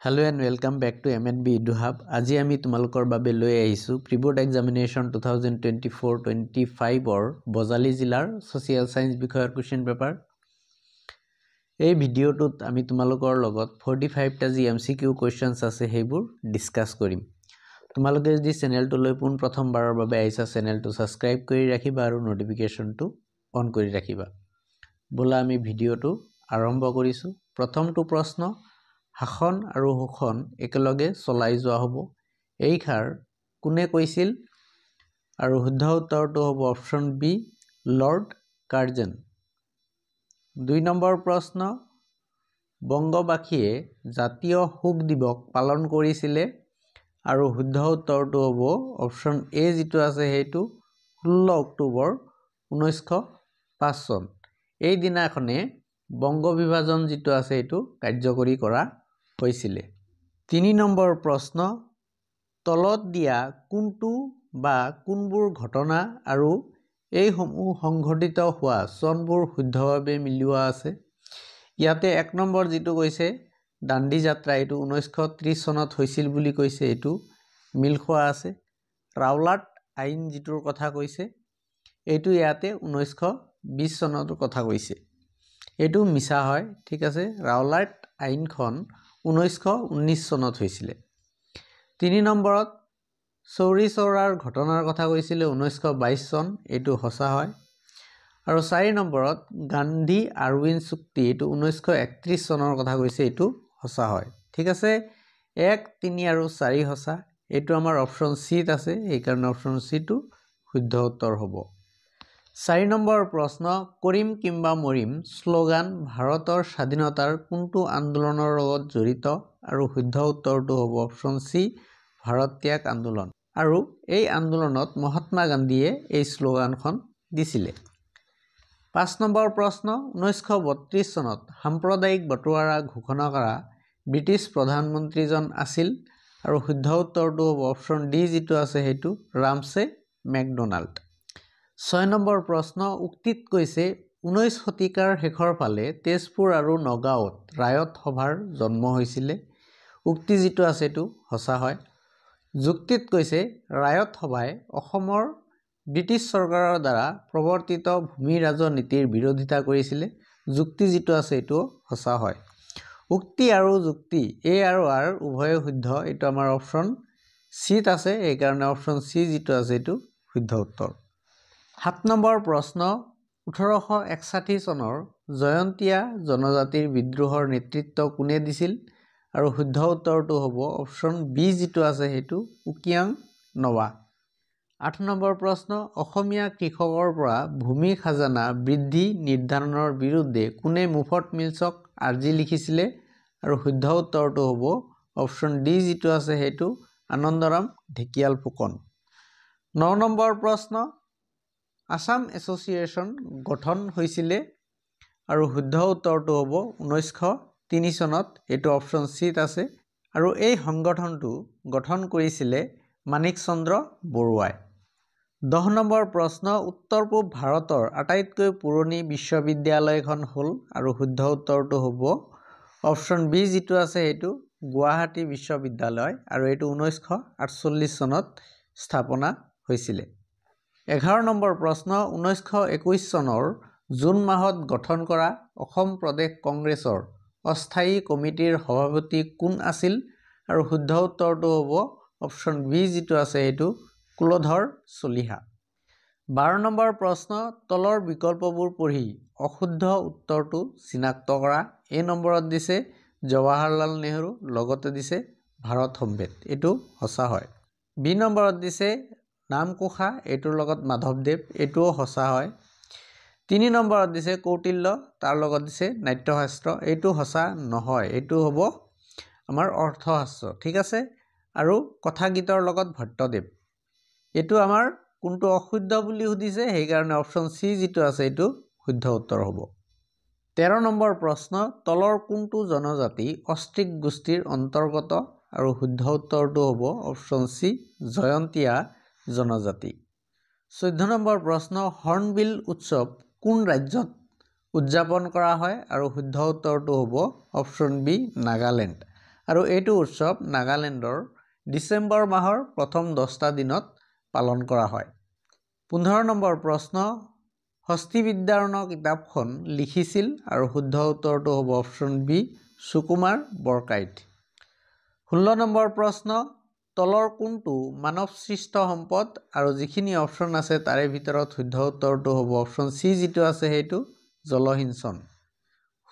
Hello and welcome back to MNB EduHub. আজি আমি তোমালোকৰ বাবে লৈ আহিছো প্ৰিবোৰ্ড এক্সামিনেশ্যন 2024-25 অৰ বজালি জিলাৰ সোশিয়াল সায়েন্স বিষয়ৰ কোৱেশ্চন পেপাৰ। এই ভিডিঅটোত আমি তোমালোকৰ লগত 45 টা জি এমসিকিউ কোৱেশ্চনছ আছে হেবোৰ ডিসকাস কৰিম। তোমালোকে যদি চেনেলটোলৈ পোন প্ৰথমবাৰৰ বাবে আহিছা চেনেলটো সাবস্ক্ৰাইব কৰি ৰাখিবা আৰু নোটিফিকেশনটো অন কৰি ৰাখিবা। বলা আমি ভিডিঅটো আৰম্ভ কৰিছো। প্ৰথমটো প্ৰশ্ন হাখন আৰু হুখন একেলগে চলাই যোৱা হ'ব। এই খাৰ কোনে কৈছিল আৰু শুদ্ধ উত্তৰটো হ'ব অপচন বি লৰ্ড কাৰ্জন। 2 নম্বৰ প্ৰশ্ন বংগবাসীয়ে জাতীয় শোক দিৱস পালন কৰিছিলে আৰু শুদ্ধ উত্তৰটো হ'ব অপচন এ যেটো আছে হেতু 16 অক্টোবৰ 1905 চন। এই দিনাখনে বংগ বিভাজন যেটো আছে হেতু কাৰ্যকৰী কৰা হৈছিলে। 3 নম্বৰ প্ৰশ্ন তলত দিয়া কোনটো বা কোনবোৰ ঘটনা আৰু এই সমূহ সংঘটিত হোৱা চনবোৰ শুদ্ধভাৱে মিলোৱা আছে। ইয়াতে 1 নম্বৰ যেটো কৈছে দাণ্ডি যাত্ৰা এটো 1930 চনত হৈছিল বুলি কৈছে এটো মিল খোৱা আছে। ৰাওলাট আইন যেটোৰ কথা কৈছে এটো ইয়াতে 1920 চনৰ কথা কৈছে। এটো মিছা হয় ঠিক আছে। ৰাওলাট আইনখন 1919 চনত হৈছিল। 3 নম্বৰত চৌৰি চৌৰাৰ ঘটনাৰ কথা কৈছিলে 1922 চন এটো সঁচা হয়। আৰু 4 নম্বৰত গান্ধী আৰউইন চুক্তি এটো 1931 চনৰ কথা কৈছে এটো সঁচা হয় ঠিক আছে। 1 3 আৰু 4 সঁচা এটো আমাৰ অপচন সি ত আছে এই কাৰণে অপচন সি টো শুদ্ধ উত্তৰ হ'ব। 4 নম্বৰ প্ৰশ্ন কৰিম কিম্বা মৰিম স্লোগান ভাৰতৰ স্বাধীনতাৰ কোনটো আন্দোলনৰ লগত জড়িত আৰু শুদ্ধ উত্তৰটো হ'ব অপচন সি ভাৰত ত্যাগ আন্দোলন। আৰু এই আন্দোলনত মহাত্মা গান্ধীয়ে এই স্লোগানখন দিছিলে। 5 নম্বৰ প্ৰশ্ন 1932 চনত সাম্প্ৰদায়িক বটোৱাৰা ঘোষণা কৰা ব্ৰিটিছ প্ৰধানমন্ত্ৰীজন আছিল আৰু শুদ্ধ উত্তৰটো হ'ব অপচন ডি যেটো আছে হেতু ৰামছে মেকডোনাল্ড। 6 নম্বৰ প্ৰশ্ন উক্তিত কৈছে 19 শতিকাৰ শেষৰ ফালে তেজপুৰ আৰু নগাঁৱত ৰায়ত সভাৰ জন্ম হৈছিলে। উক্তি যেটো আছে এটো সঁচা হয়। যুক্তিত কৈছে ৰায়ত সভাই অসমৰ ব্ৰিটিছ চৰকাৰৰ দ্বাৰা প্ৰৱৰ্তিত ভূমি ৰাজনীতিৰ বিৰোধিতা কৰিছিলে। যুক্তি যেটো আছে এটো সঁচা হয়। উক্তি আৰু যুক্তি এ আৰু আৰ উভয় শুদ্ধ এটো আমাৰ অপচন সি ত আছে এই কাৰণে অপচন সি যেটো আছে এটো শুদ্ধ উত্তৰ। 7 নম্বৰ প্ৰশ্ন 1861 চনৰ জয়ন্তীয়া জনজাতিৰ বিদ্ৰোহৰ নেতৃত্ব কোনে দিছিল আৰু শুদ্ধ উত্তৰটো হ'ব অপচন বি যেটো আছে হেতু উকিয়াং নৱা। 8 নম্বৰ প্ৰশ্ন অসমীয়া কৃষকৰ পৰা ভূমি খাজানা বৃদ্ধি নিৰ্ধাৰণৰ বিৰুদ্ধে কোনে মুফত মিলছক আৰ্জি লিখিছিলে আৰু শুদ্ধ উত্তৰটো হ'ব অপচন ডি যেটো আছে হেতু আনন্দৰাম ঢেকিয়াল ফুকন। 9 নম্বৰ প্ৰশ্ন আসাম এছ'চিয়েশ্যন গঠন হৈছিলে আৰু শুদ্ধ উত্তৰটো হ'ব 1903 চনত এটো অপচন সি ত আছে আৰু এই সংগঠনটো গঠন কৰিছিলে মানিক চন্দ্ৰ বৰুৱাই। 10 নম্বৰ প্ৰশ্ন উত্তৰ পূব ভাৰতৰ আটাইতকৈ পুৰণি বিশ্ববিদ্যালয়খন হ'ল আৰু শুদ্ধ উত্তৰটো হ'ব অপচন বি যেটো আছে হেতু গুৱাহাটী বিশ্ববিদ্যালয় আৰু এটো 1948 চনত স্থাপনা হৈছিলে। 11 নম্বৰ প্ৰশ্ন 1921 চনৰ জুন মাহত গঠন কৰা অসম প্ৰদেশ কংগ্ৰেছৰ অস্থায়ী কমিটিৰ সভাপতি কোন আছিল আৰু শুদ্ধ উত্তৰটো হ'ব অপচন বি যেটো আছে হেতু কুলধৰ চলিহা। 12 নম্বৰ প্ৰশ্ন তলৰ বিকল্পবোৰ পঢ়ি অশুদ্ধ উত্তৰটো চিনাক্ত কৰা। এ নম্বৰত দিছে জৱাহৰলাল নেহৰু লগতে দিছে ভাৰত সম্ভেদ এটো সঁচা হয়। বি নম্বৰত দিছে নামকোষা এটোৰ লগত মাধৱদেৱ এটোও সঁচা হয়। 3 নম্বৰত দিছে কৌটিল্য তাৰ লগত দিছে নাট্যশাস্ত্ৰ এটো সঁচা নহয় এটো হ'ব আমাৰ অৰ্থশাস্ত্ৰ ঠিক আছে। আৰু কথা গীতৰ লগত ভট্টদেৱ এটো আমাৰ কোনটো অশুদ্ধ বুলি সুধিছে সেই কাৰণে অপচন সি যেটো আছে এটো শুদ্ধ উত্তৰ হ'ব। 13 নম্বৰ প্ৰশ্ন তলৰ কোনটো জনজাতি অষ্ট্ৰিক গোষ্ঠীৰ অন্তৰ্গত আৰু শুদ্ধ উত্তৰটো হ'ব অপচন সি জয়ন্তীয়া জনজাতি। 14 নম্বৰ প্ৰশ্ন হৰ্ণবিল উৎসৱ কোন ৰাজ্যত উদযাপন কৰা হয় আৰু শুদ্ধ উত্তৰটো হ'ব অপচন বি নাগালেণ্ড। আৰু এইটো উৎসৱ নাগালেণ্ডৰ ডিচেম্বৰ মাহৰ প্ৰথম 10টা দিনত পালন কৰা হয়। 15 নম্বৰ প্ৰশ্ন, হস্তিবিদ্যাৰণ্য কিতাপখন লিখিছিল আৰু শুদ্ধ উত্তৰটো হ'ব অপশ্যন বি সুকুমাৰ বৰকাইত। 16 নম্বৰ প্ৰশ্ন, তলৰ কোনটো মানৱ সৃষ্ট সম্পদ আৰু যিখিনি অপশ্যন আছে তাৰে ভিতৰত শুদ্ধ উত্তৰটো হ'ব অপশ্যন চি যিটো আছে সেইটো জলসিঞ্চন।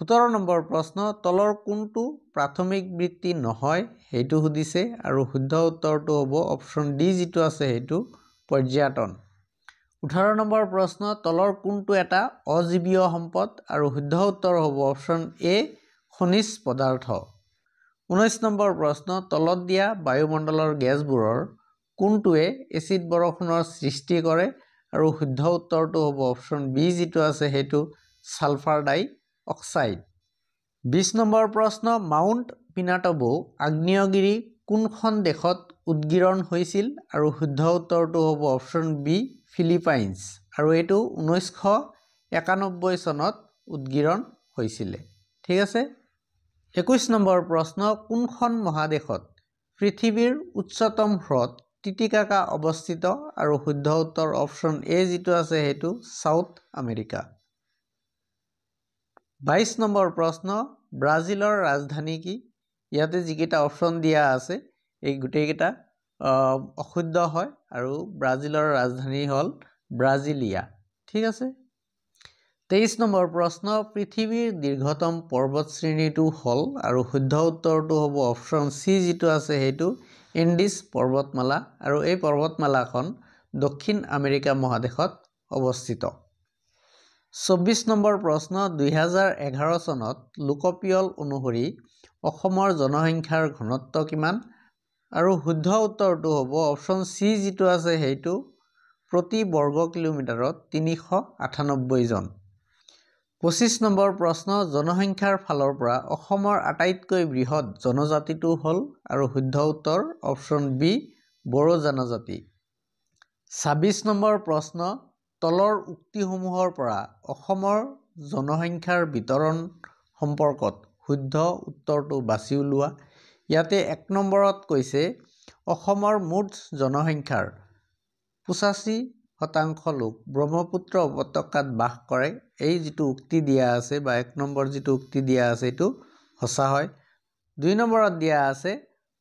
17 নম্বৰ প্ৰশ্ন, তলৰ কোনটো প্ৰাথমিক বৃত্তি নহয় সেইটো সুধিছে আৰু শুদ্ধ উত্তৰটো হ'ব অপশ্যন ডি যিটো আছে সেইটো পৰ্যটন। 18 নম্বৰ প্ৰশ্ন, তলৰ কোনটো এটা অজীৱীয় সম্পদ আৰু শুদ্ধ উত্তৰ হ'ব অপশ্যন এ খনিজ পদাৰ্থ। 19 নম্বৰ প্ৰশ্ন, তলত দিয়া বায়ুমণ্ডলৰ গেছবোৰৰ কোনটোৱে এচিড বৰষুণৰ সৃষ্টি কৰে আৰু শুদ্ধ উত্তৰটো হ'ব অপশ্যন বি যিটো আছে সেইটো ছালফাৰ ডাই অক্সাইড। 20 নম্বৰ প্ৰশ্ন, মাউণ্ট পিনাটবো আগ্নেয়গিৰি কোনখন দেশত উদগীৰণ হৈছিল আৰু শুদ্ধ উত্তৰটো হ'ব অপশ্যন বি ফিলিপাইনছ আৰু এইটো 1991 চনত উদগীৰণ হৈছিলে। ঠিক আছে। 21 নম্বৰ প্ৰশ্ন, কোনখন মহাদেশত পৃথিৱীৰ উচ্চতম হ্ৰদ টিটিকাকা অৱস্থিত আৰু শুদ্ধ উত্তৰ অপশ্যন এ যিটো আছে সেইটো সাউথ আমেৰিকা। 22 নম্বৰ প্ৰশ্ন, ব্ৰাজিলৰ ৰাজধানী কি? ইয়াতে যিকেইটা অপশ্যন দিয়া আছে এই গোটেইকেইটা অশুদ্ধ হয় আৰু ব্ৰাজিলৰ ৰাজধানী হ'ল ব্ৰাজিলিয়া। ঠিক আছে। 23 নম্বৰ প্ৰশ্ন, পৃথিৱীৰ দীৰ্ঘতম পৰ্বত শ্ৰেণীটো হ'ল আৰু শুদ্ধ উত্তৰটো হ'ব অপশ্যন চি যিটো আছে সেইটো এণ্ডিছ পৰ্বতমালা আৰু এই পৰ্বতমালাখন দক্ষিণ আমেৰিকা মহাদেশত অৱস্থিত। 24 নম্বৰ প্ৰশ্ন, 2011 চনত লোকপিয়ল অনুসৰি অসমৰ জনসংখ্যাৰ ঘনত্ব কিমান আৰু শুদ্ধ উত্তৰটো হ'ব অপশ্যন চি যিটো আছে সেইটো প্ৰতি বৰ্গ কিলোমিটাৰত 398 জন। 25 নম্বৰ প্ৰশ্ন, জনসংখ্যাৰ ফালৰ পৰা অসমৰ আটাইতকৈ বৃহৎ জনজাতিটো হ'ল আৰু শুদ্ধ উত্তৰ অপশ্যন বি বড়ো জনজাতি। 26 নম্বৰ প্ৰশ্ন, তলৰ উক্তিসমূহৰ পৰা অসমৰ জনসংখ্যাৰ বিতৰণ সম্পৰ্কত শুদ্ধ উত্তৰটো বাছি উলিওৱা। ইয়াতে 1 নম্বৰত কৈছে অসমৰ মুঠ জনসংখ্যাৰ 85% লোক ব্ৰহ্মপুত্ৰ উপত্যকাত বাস কৰে। এই যিটো উক্তি দিয়া আছে বা 1 নম্বৰ যিটো উক্তি দিয়া আছে এইটো সঁচা হয়। 2 নম্বৰত দিয়া আছে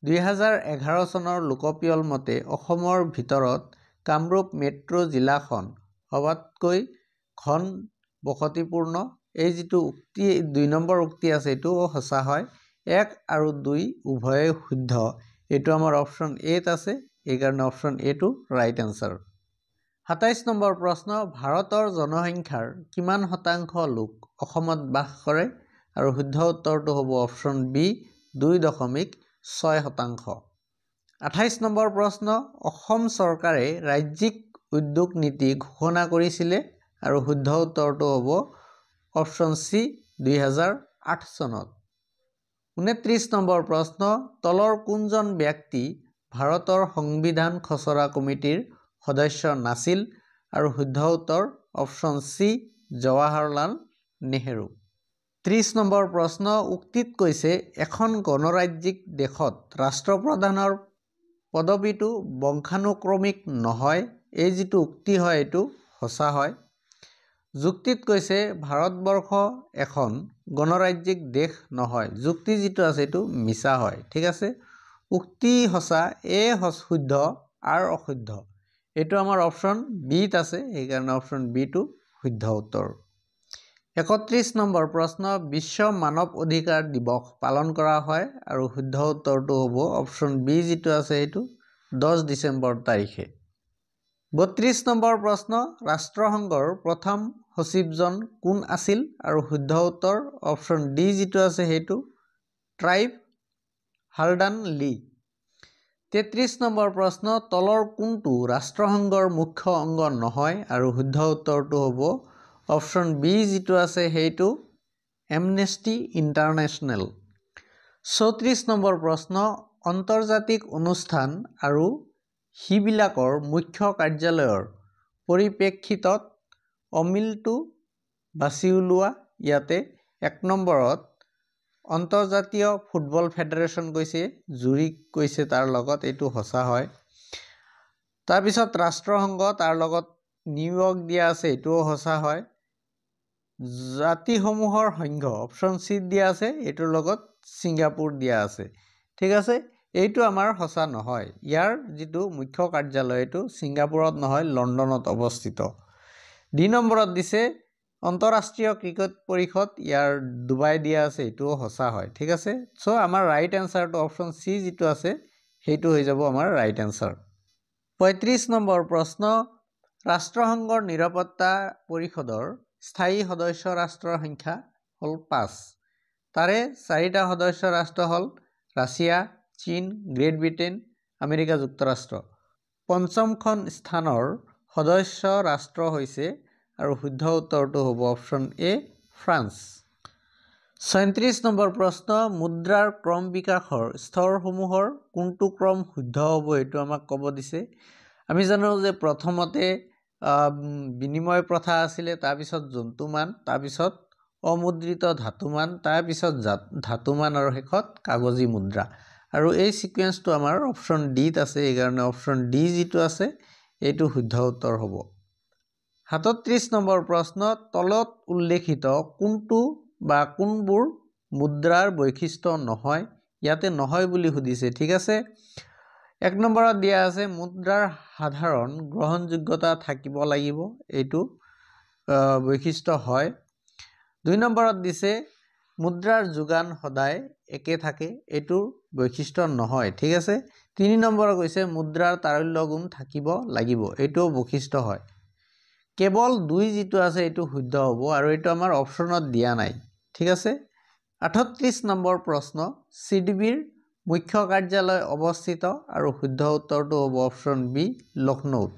2011 চনৰ লোকপিয়ল মতে অসমৰ ভিতৰত কামৰূপ মেট্ৰ' জিলাখন সবাতকৈ ঘন বসতিপূৰ্ণ। এই যিটো উক্তি 2 নম্বৰ উক্তি আছে এইটো সঁচা হয়। 1 আৰু 2 উভয়ে শুদ্ধ। এইটো আমাৰ অপশ্যন এত আছে, এইকাৰণে অপশ্যন এটো ৰাইট এনচাৰ। 27 নম্বৰ প্ৰশ্ন, ভাৰতৰ জনসংখ্যাৰ কিমান শতাংশ লোক অসমত বাস কৰে আৰু শুদ্ধ উত্তৰটো হ'ব অপশ্যন বি 2.6%। 28 নম্বৰ প্ৰশ্ন, অসম চৰকাৰে ৰাজ্যিক উদ্যোগ নীতি ঘোষণা কৰিছিলে আৰু শুদ্ধ উত্তৰটো হ'ব অপশ্যন চি 2008 চনত। 29 নম্বৰ প্ৰশ্ন, তলৰ কোনজন ব্যক্তি ভাৰতৰ সংবিধান খচৰা কমিটিৰ সদস্য নাছিল আৰু শুদ্ধ উত্তৰ option C Jawaharlal Nehru. 30 number প্ৰশ্ন, উক্তিত কৈছে এখন গণৰাজ্যিক দেশত ৰাষ্ট্ৰপ্ৰধানৰ পদবীটো বংশানুক্ৰমিক নহয়। এই যিটো উক্তি হয় এইটো সঁচা হয়। যুক্তিত কৈছে ভাৰতবৰ্ষ এখন গণৰাজ্যিক দেশ নহয়। যুক্তি যিটো আছে এইটো মিছা হয়। ঠিক আছে। উক্তি সঁচা, এ শুদ্ধ আৰু অশুদ্ধ। এইটো আমাৰ অপশ্যন বিত আছে, সেইকাৰণে অপশ্যন বিটো শুদ্ধ উত্তৰ। 31 নম্বৰ প্ৰশ্ন, বিশ্ব মানৱ অধিকাৰ দিৱস পালন কৰা হয় আৰু শুদ্ধ উত্তৰটো হ'ব অপশ্যন বি যিটো আছে সেইটো 10 ডিচেম্বৰ তাৰিখে। 32 নম্বৰ প্ৰশ্ন, ৰাষ্ট্ৰসংঘৰ প্ৰথম সচিবজন কোন আছিল আৰু শুদ্ধ উত্তৰ অপশ্যন ডি যিটো আছে সেইটো ট্ৰাইব হালডান লি। 33 নম্বৰ প্ৰশ্ন, তলৰ কোনটো ৰাষ্ট্ৰসংঘৰ মুখ্য অংগ নহয় আৰু শুদ্ধ উত্তৰটো হ'ব অপশ্যন বি যিটো আছে সেইটো এমনেষ্টি ইণ্টাৰনেশ্যনেল। 34 নম্বৰ প্ৰশ্ন, আন্তৰ্জাতিক অনুষ্ঠান আৰু সিবিলাকৰ মুখ্য কাৰ্যালয়ৰ পৰিপ্ৰেক্ষিতত অমিলটো বাছি উলিওৱা। ইয়াতে 1 নম্বৰত আন্তৰ্জাতীয় ফুটবল ফেডাৰেশ্যন কৈছে, জুৰিক কৈছে তাৰ লগত, এইটো সঁচা হয়। তাৰপিছত ৰাষ্ট্ৰসংঘ, তাৰ লগত নিউয়ৰ্ক দিয়া আছে, এইটোও সঁচা হয়। জাতিসমূহৰ সংঘ, অপশ্যন চিত দিয়া আছে, এইটোৰ লগত ছিংগাপুৰ দিয়া আছে। ঠিক আছে, এইটো আমাৰ সঁচা নহয়। ইয়াৰ যিটো মুখ্য কাৰ্যালয় এইটো ছিংগাপুৰত নহয়, লণ্ডনত অৱস্থিত। ২ নম্বৰত দিছে আন্তঃৰাষ্ট্ৰীয় ক্ৰিকেট পৰিষদ, ইয়াৰ ডুবাই দিয়া আছে, এইটোও সঁচা হয়। ঠিক আছে, চ' আমাৰ ৰাইট এনচাৰটো অপশ্যন চি যিটো আছে সেইটো হৈ যাব আমাৰ ৰাইট এনচাৰ। ৩৫ নম্বৰ প্ৰশ্ন, ৰাষ্ট্ৰসংঘৰ নিৰাপত্তা পৰিষদৰ স্থায়ী সদস্য ৰাষ্ট্ৰৰ সংখ্যা হ'ল ৫। তাৰে 4টা সদস্য ৰাষ্ট্ৰ হ'ল ৰাছিয়া, চীন, গ্ৰেট ব্ৰিটেইন, আমেৰিকা যুক্তৰাষ্ট্ৰ। ৫খন স্থানৰ সদস্য ৰাষ্ট্ৰ হৈছে, আৰু শুদ্ধ উত্তৰটো হ'ব অপশ্যন এ, ফ্ৰান্স। ৩৬ নম্বৰ প্ৰশ্ন, মুদ্ৰাৰ ক্ৰম বিকাশৰ স্তৰসমূহৰ কোনটো ক্ৰম শুদ্ধ হ'ব, এইটো আমাক ক'ব দিছে। আমি জানো যে প্ৰথমতে বিনিময় প্ৰথা আছিলে, তাৰপিছত জন্তুমান, তাৰপিছত অমুদ্ৰিত ধাতুমান, তাৰপিছত ধাতুমান, আৰু শেষত কাগজী মুদ্ৰা। আৰু এই ছিকুৱেঞ্চটো আমাৰ অপশ্যন ডিত আছে, এইকাৰণে অপশ্যন ডি যিটো আছে এইটো শুদ্ধ উত্তৰ হ'ব। ৩৭ নম্বৰ প্ৰশ্ন, তলত উল্লেখিত কোনটো বা কোনবোৰ মুদ্ৰাৰ বৈশিষ্ট্য নহয়, ইয়াতে নহয় বুলি সুধিছে। ঠিক আছে, ১ নম্বৰত দিয়া আছে মুদ্ৰাৰ সাধাৰণ গ্ৰহণযোগ্যতা থাকিব লাগিব, এইটো বৈশিষ্ট্য হয়। ২ নম্বৰত দিছে মুদ্ৰাৰ যোগান সদায় একে থাকে, এইটো বৈশিষ্ট্য নহয়। ঠিক আছে, ৩ নম্বৰত কৈছে মুদ্ৰাৰ তাৰল্য গুণ থাকিব লাগিব, এইটোও বৈশিষ্ট্য হয়। কেৱল ২ যিটো আছে এইটো শুদ্ধ হ'ব, আৰু এইটো আমাৰ অপশ্যনত দিয়া নাই। ঠিক আছে, ৩৮ নম্বৰ প্ৰশ্ন, চিডিবিৰ মুখ্য কাৰ্যালয় অৱস্থিত, আৰু শুদ্ধ উত্তৰটো হ'ব অপশ্যন বি, লক্ষ্ণৌত।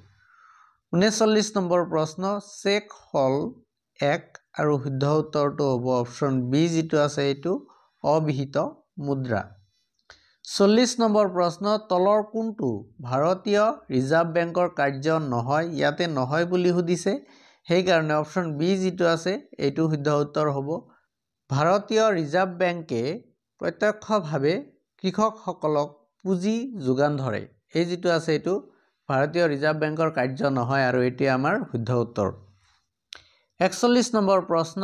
৩৯ নম্বৰ প্ৰশ্ন, চেক হ'ল এক, আৰু শুদ্ধ উত্তৰটো হ'ব অপশ্যন বি যিটো আছে এইটো অবিহিত মুদ্ৰা। ৪০ নম্বৰ প্ৰশ্ন, তলৰ কোনটো ভাৰতীয় ৰিজাৰ্ভ বেংকৰ কাৰ্য নহয়, ইয়াতে নহয় বুলি সুধিছে, সেইকাৰণে অপশ্যন বি যিটো আছে এইটো শুদ্ধ উত্তৰ হ'ব। ভাৰতীয় ৰিজাৰ্ভ বেংকে প্ৰত্যক্ষভাৱে কৃষকসকলক পুঁজি যোগান ধৰে, এই যিটো আছে এইটো ভাৰতীয় ৰিজাৰ্ভ বেংকৰ কাৰ্য নহয়, আৰু এইটোৱে আমাৰ শুদ্ধ উত্তৰ। ৪১ নম্বৰ প্ৰশ্ন,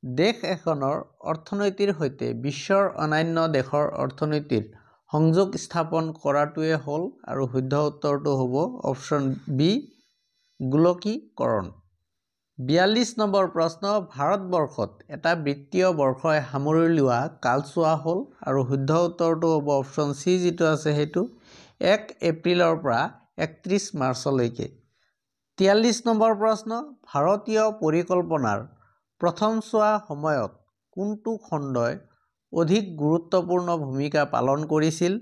দেশ এখনৰ অৰ্থনীতিৰ সৈতে বিশ্বৰ অন্যান্য দেশৰ অৰ্থনীতিৰ সংযোগ স্থাপন কৰাটোৱে হ'ল, আৰু শুদ্ধ উত্তৰটো হ'ব অপশ্যন বি, গোলকীকৰণ। ৪২ নম্বৰ প্ৰশ্ন, ভাৰতবৰ্ষত এটা বিত্তীয় বৰ্ষই সামৰি লোৱা কালছোৱা হ'ল, আৰু শুদ্ধ উত্তৰটো হ'ব অপশ্যন চি যিটো আছে সেইটো ১ এপ্ৰিলৰ পৰা ৩১ মাৰ্চলৈকে। ৪৩ নম্বৰ প্ৰশ্ন, ভাৰতীয় পৰিকল্পনাৰ প্ৰথমছোৱা সময়ত কোনটো খণ্ডই অধিক গুৰুত্বপূৰ্ণ ভূমিকা পালন কৰিছিল,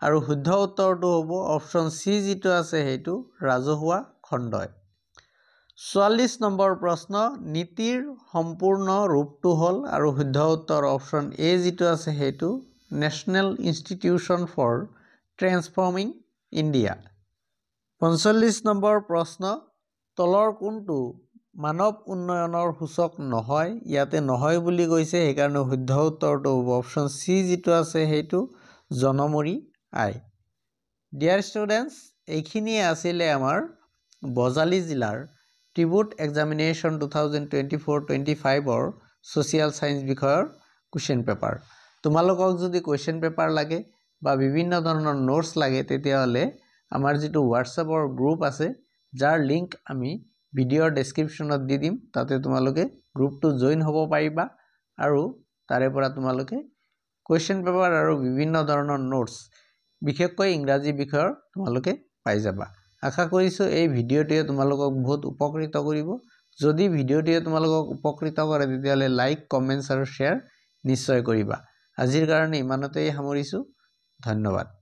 আৰু শুদ্ধ উত্তৰটো হ'ব অপশ্যন চি যিটো আছে সেইটো ৰাজহুৱা খণ্ডই। ৪৪ নম্বৰ প্ৰশ্ন, নীতিৰ সম্পূৰ্ণ ৰূপটো হ'ল, আৰু শুদ্ধ উত্তৰ অপশ্যন এ যিটো আছে সেইটো national institution for transforming India. ৪৫ নম্বৰ প্ৰশ্ন, তলৰ কোনটো মানৱ উন্নয়নৰ সূচক নহয়, ইয়াতে নহয় বুলি কৈছে, সেইকাৰণে শুদ্ধ উত্তৰটো হ'ব অপশ্যন চি যিটো আছে সেইটো জনমূৰি আই। ডিয়াৰ ষ্টুডেণ্টছ, এইখিনিয়ে আছিলে আমাৰ বজালী জিলাৰ ট্ৰিবিউট এক্সামিনেশ্যন 2024-25ৰ ছ'চিয়েল ছায়েন্স বিষয়ৰ কুৱেশ্যন পেপাৰ। তোমালোকক যদি কুৱেশ্যন পেপাৰ লাগে বা বিভিন্ন ধৰণৰ নোটছ লাগে, তেতিয়াহ'লে আমাৰ যিটো হোৱাটছএপৰ গ্ৰুপ আছে, যাৰ লিংক আমি ভিডিঅ'ৰ ডেছক্ৰিপশ্যনত দি দিম, তাতে তোমালোকে গ্ৰুপটো জইন হ'ব পাৰিবা, আৰু তাৰে পৰা তোমালোকে কুৱেশ্যন পেপাৰ আৰু বিভিন্ন ধৰণৰ নোটছ, বিশেষকৈ ইংৰাজী বিষয়ৰ তোমালোকে পাই যাবা। আশা কৰিছোঁ এই ভিডিঅ'টোৱে তোমালোকক বহুত উপকৃত কৰিব। যদি ভিডিঅ'টোৱে তোমালোকক উপকৃত কৰে, তেতিয়াহ'লে লাইক, কমেণ্টছ আৰু শ্বেয়াৰ নিশ্চয় কৰিবা। আজিৰ কাৰণে ইমানতেই সামৰিছোঁ। ধন্যবাদ।